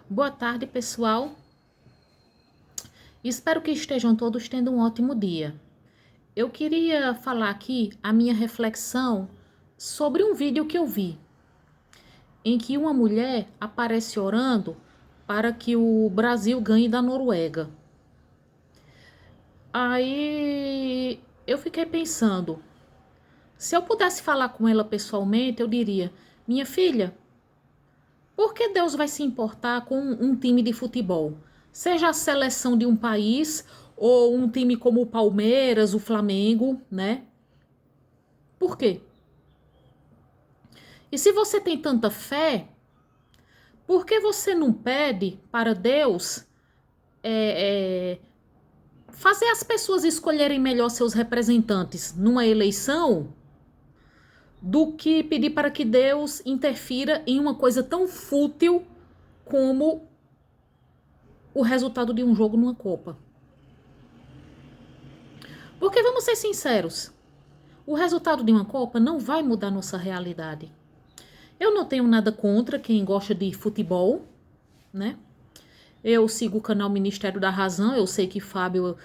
Boa tarde, pessoal. Espero que estejam todos tendo um ótimo dia. Eu queria falar aqui a minha reflexão sobre um vídeo que eu vi, em que uma mulher aparece orando para que o Brasil ganhe da Noruega. Aí eu fiquei pensando, se eu pudesse falar com ela pessoalmente, eu diria: minha filha, por que Deus vai se importar com um time de futebol? Seja a seleção de um país ou um time como o Palmeiras, o Flamengo, né? Por quê? E se você tem tanta fé, por que você não pede para Deus é, fazer as pessoas escolherem melhor seus representantes numa eleição do que pedir para que Deus interfira em uma coisa tão fútil como o resultado de um jogo numa Copa? Porque vamos ser sinceros, o resultado de uma Copa não vai mudar nossa realidade. Eu não tenho nada contra quem gosta de futebol, né? Eu sigo o canal Ministério da Razão, eu sei que Fábio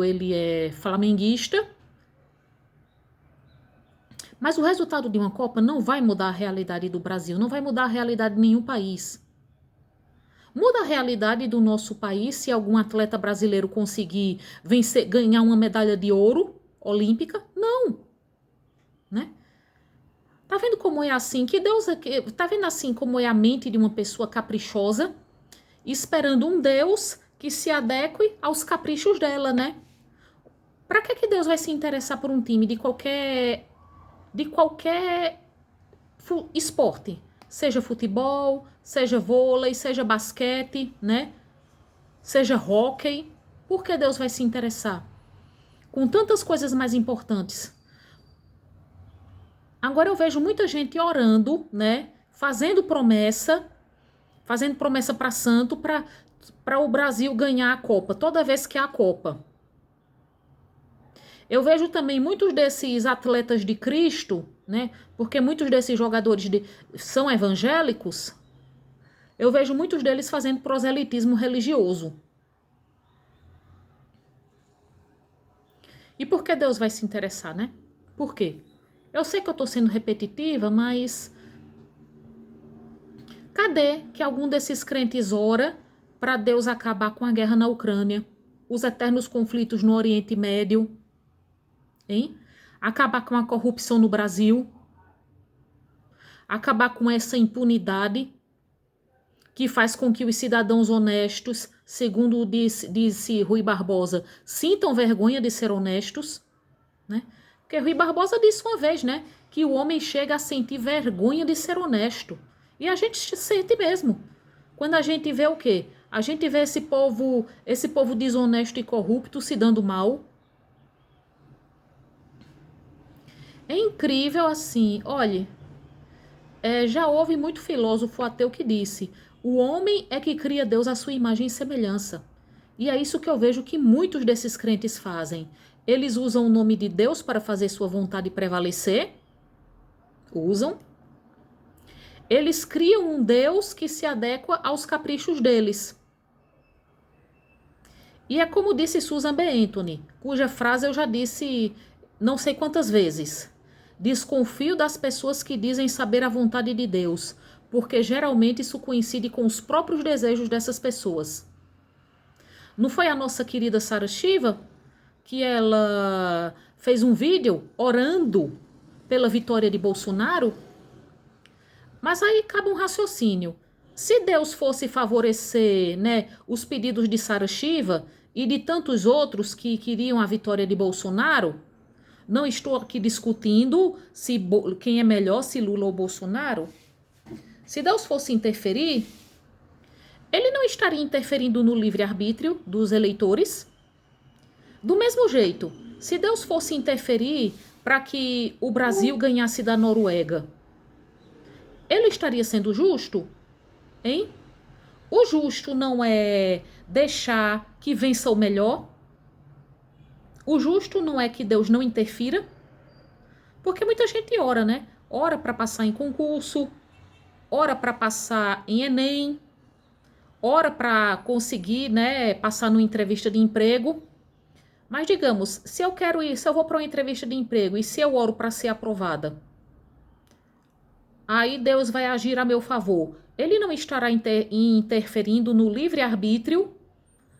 ele é flamenguista. Mas o resultado de uma Copa não vai mudar a realidade do Brasil, não vai mudar a realidade de nenhum país. Muda a realidade do nosso país se algum atleta brasileiro conseguir vencer, ganhar uma medalha de ouro olímpica? Não, né? Tá vendo como é assim? Que Deus, tá vendo assim como é a mente de uma pessoa caprichosa, esperando um Deus que se adeque aos caprichos dela, né? Para que Deus vai se interessar por um time de qualquer esporte? Seja futebol, seja vôlei, seja basquete, né? Seja hóquei. Por que Deus vai se interessar? Com tantas coisas mais importantes. Agora eu vejo muita gente orando, né? Fazendo promessa para santo para o Brasil ganhar a Copa, toda vez que há a Copa. Eu vejo também muitos desses atletas de Cristo, né? Porque muitos desses jogadores são evangélicos. Eu vejo muitos deles fazendo proselitismo religioso. E por que Deus vai se interessar, né? Por quê? Eu sei que eu estou sendo repetitiva, mas cadê que algum desses crentes ora para Deus acabar com a guerra na Ucrânia, os eternos conflitos no Oriente Médio, hein? Acabar com a corrupção no Brasil, acabar com essa impunidade que faz com que os cidadãos honestos, segundo disse Rui Barbosa, sintam vergonha de ser honestos, né? Porque Rui Barbosa disse uma vez, né, que o homem chega a sentir vergonha de ser honesto. E a gente sente mesmo. Quando a gente vê o quê? A gente vê esse povo desonesto e corrupto se dando mal. É incrível assim, olhe, já houve muito filósofo ateu que disse: o homem é que cria Deus à sua imagem e semelhança. E é isso que eu vejo que muitos desses crentes fazem. Eles usam o nome de Deus para fazer sua vontade prevalecer. Usam. Eles criam um Deus que se adequa aos caprichos deles. E é como disse Susan B. Anthony, cuja frase eu já disse não sei quantas vezes. Desconfio das pessoas que dizem saber a vontade de Deus, porque geralmente isso coincide com os próprios desejos dessas pessoas. Não foi a nossa querida Sarah Shiva que ela fez um vídeo orando pela vitória de Bolsonaro? Mas aí cabe um raciocínio. Se Deus fosse favorecer, né, os pedidos de Sarah Shiva e de tantos outros que queriam a vitória de Bolsonaro, não estou aqui discutindo quem é melhor, se Lula ou Bolsonaro. Se Deus fosse interferir, ele não estaria interferindo no livre-arbítrio dos eleitores? Do mesmo jeito, se Deus fosse interferir para que o Brasil ganhasse da Noruega, ele estaria sendo justo? Hein? O justo não é deixar que vença o melhor? O justo não é que Deus não interfira? Porque muita gente ora, né? Ora para passar em concurso, ora para passar em Enem, ora para conseguir, né, passar numa entrevista de emprego. Mas digamos, se eu quero ir, se eu vou para uma entrevista de emprego e se eu oro para ser aprovada, aí Deus vai agir a meu favor. Ele não estará interferindo no livre-arbítrio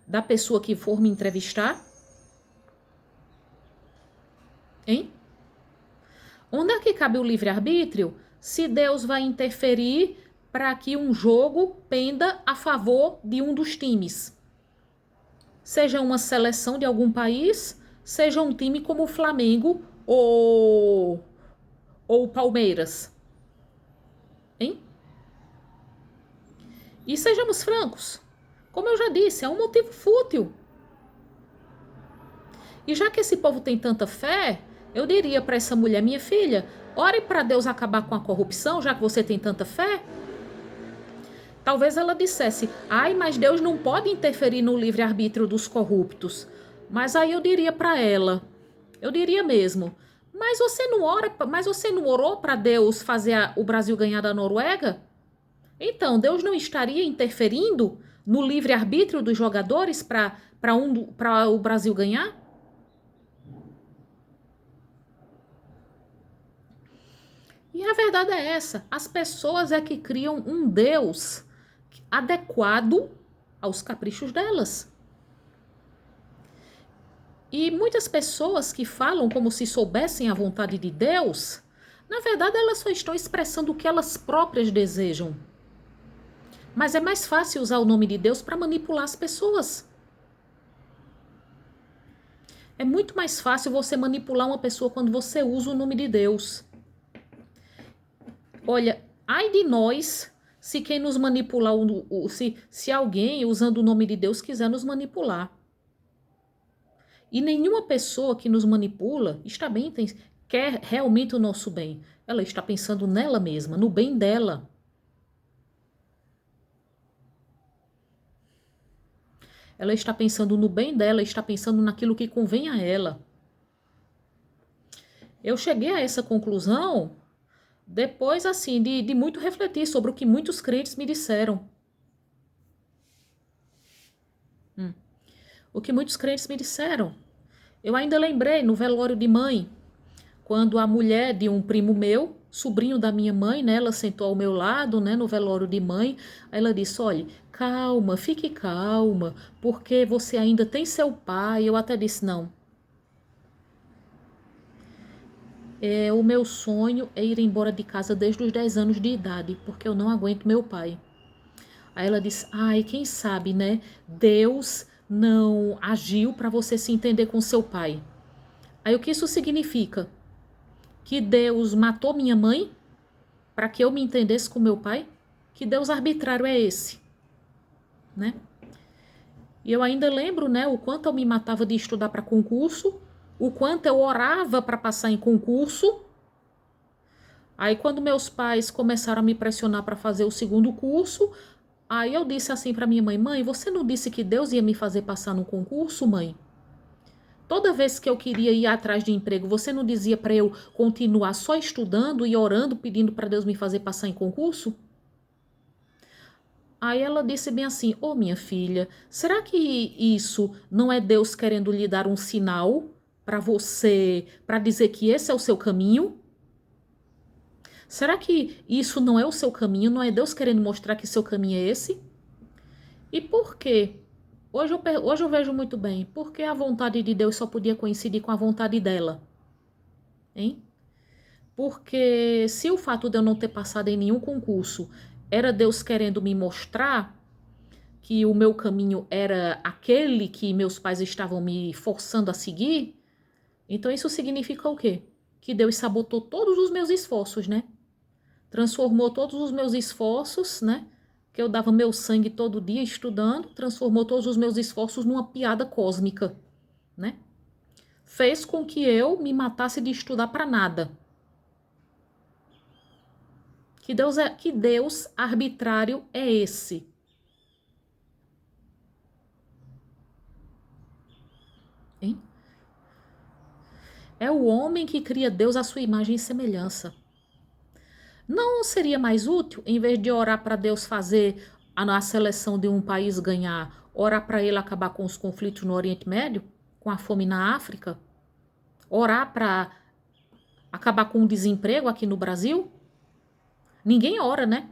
da pessoa que for me entrevistar? Hein? Onde é que cabe o livre-arbítrio se Deus vai interferir para que um jogo penda a favor de um dos times? Seja uma seleção de algum país, seja um time como o Flamengo ou o Palmeiras. Hein? E sejamos francos, como eu já disse, é um motivo fútil. E já que esse povo tem tanta fé, eu diria para essa mulher, minha filha, ore para Deus acabar com a corrupção, já que você tem tanta fé. Talvez ela dissesse, ai, mas Deus não pode interferir no livre-arbítrio dos corruptos. Mas aí eu diria para ela, eu diria mesmo, mas você não orou para Deus fazer o Brasil ganhar da Noruega? Então, Deus não estaria interferindo no livre-arbítrio dos jogadores para o Brasil ganhar? E a verdade é essa, as pessoas é que criam um Deus adequado aos caprichos delas. E muitas pessoas que falam como se soubessem a vontade de Deus, na verdade elas só estão expressando o que elas próprias desejam. Mas é mais fácil usar o nome de Deus para manipular as pessoas. É muito mais fácil você manipular uma pessoa quando você usa o nome de Deus. Olha, ai de nós se quem nos manipular, se alguém usando o nome de Deus quiser nos manipular. E nenhuma pessoa que nos manipula quer realmente o nosso bem. Ela está pensando nela mesma, no bem dela. Ela está pensando no bem dela, está pensando naquilo que convém a ela. Eu cheguei a essa conclusão depois, assim, de muito refletir sobre o que muitos crentes me disseram. O que muitos crentes me disseram. Eu ainda lembrei no velório de mãe, quando a mulher de um primo meu, sobrinho da minha mãe, né, ela sentou ao meu lado, né, no velório de mãe, aí ela disse, olha, calma, fique calma, porque você ainda tem seu pai. Eu até disse, não. O meu sonho é ir embora de casa desde os 10 anos de idade, porque eu não aguento meu pai. Aí ela disse, ai, quem sabe, né, Deus não agiu para você se entender com seu pai. Aí o que isso significa? Que Deus matou minha mãe para que eu me entendesse com meu pai? Que Deus arbitrário é esse? Né? E eu ainda lembro, né, o quanto eu me matava de estudar para concurso, o quanto eu orava para passar em concurso. Aí quando meus pais começaram a me pressionar para fazer o segundo curso, aí eu disse assim para minha mãe, mãe, você não disse que Deus ia me fazer passar no concurso, mãe? Toda vez que eu queria ir atrás de emprego, você não dizia para eu continuar só estudando e orando, pedindo para Deus me fazer passar em concurso? Aí ela disse bem assim, ô minha filha, será que isso não é Deus querendo lhe dar um sinal para você, para dizer que esse é o seu caminho? Será que isso não é o seu caminho, não é Deus querendo mostrar que seu caminho é esse? E por quê? Hoje eu vejo muito bem, porque a vontade de Deus só podia coincidir com a vontade dela. Hein? Porque se o fato de eu não ter passado em nenhum concurso era Deus querendo me mostrar que o meu caminho era aquele que meus pais estavam me forçando a seguir, então isso significa o quê? Que Deus sabotou todos os meus esforços, né? Transformou todos os meus esforços, né? Que eu dava meu sangue todo dia estudando, transformou todos os meus esforços numa piada cósmica, né? Fez com que eu me matasse de estudar para nada. Que Deus arbitrário é esse? Hein? É o homem que cria Deus à sua imagem e semelhança. Não seria mais útil, em vez de orar para Deus fazer a seleção de um país ganhar, orar para ele acabar com os conflitos no Oriente Médio, com a fome na África, orar para acabar com o desemprego aqui no Brasil? Ninguém ora, né?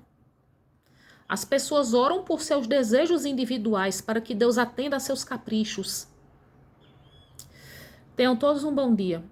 As pessoas oram por seus desejos individuais, para que Deus atenda a seus caprichos. Tenham todos um bom dia.